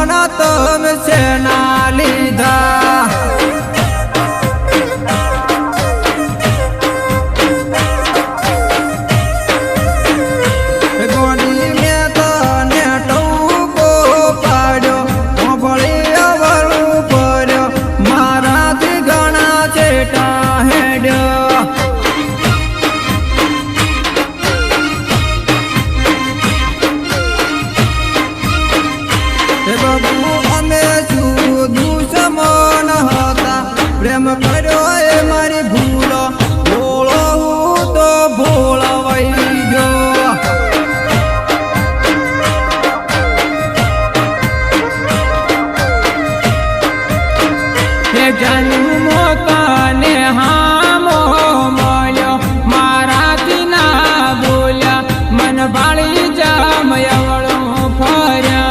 પણ તમે શેના લીધા ગોડી મેં તને ટૂંકો પાડ્યો ભળી અવળું પડ્યો મારાથી ઘણા ચેટા હેડ્યો અમે શું દુશ્મન હતા પ્રેમ કર્યો એ મારી ભૂલો ભૂલો હું તો ભૂલવાઈ ગયો જાનું મોકાને હામો મળ્યો મારાથી ના બોલ્યા મન બાળી જામયવળો ફર્યા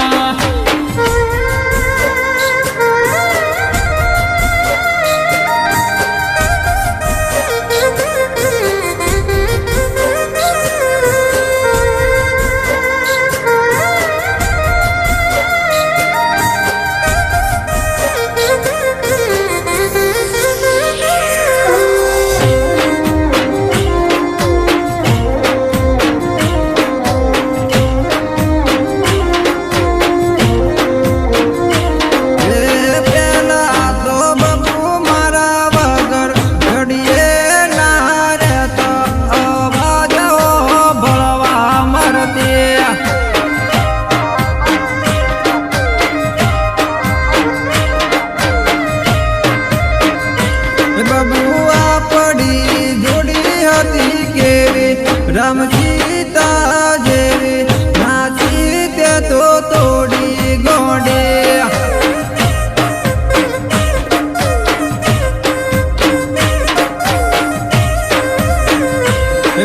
બબુઆ પડી જોડી હતી કેવી રામ સીતા જેવી નાચી તે તો તોડી ગોડે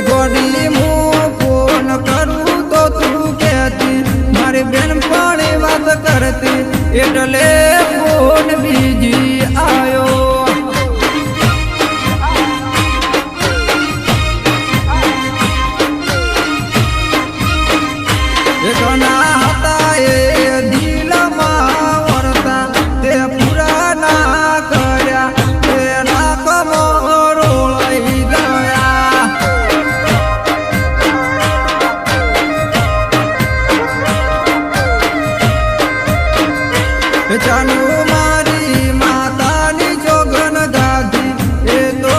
ગોડી હું ફોન કરું તો તું કહેતી મારી બેન પણ વાત કરતી એટલે ફોન બીજી આવ્યો ઘણા હતા એ દિલમાં વરતા તે પૂરા ના કર્યા તેના કમરો લઈ ગયા જાનું મારી માતાની જોગન ગાધી એ તો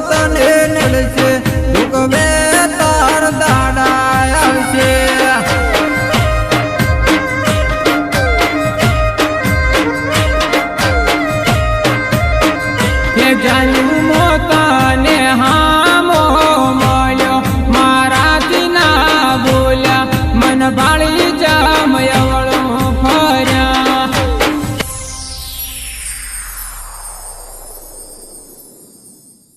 તને નડશે દુઃખ તાર દાડા આવશે જાનું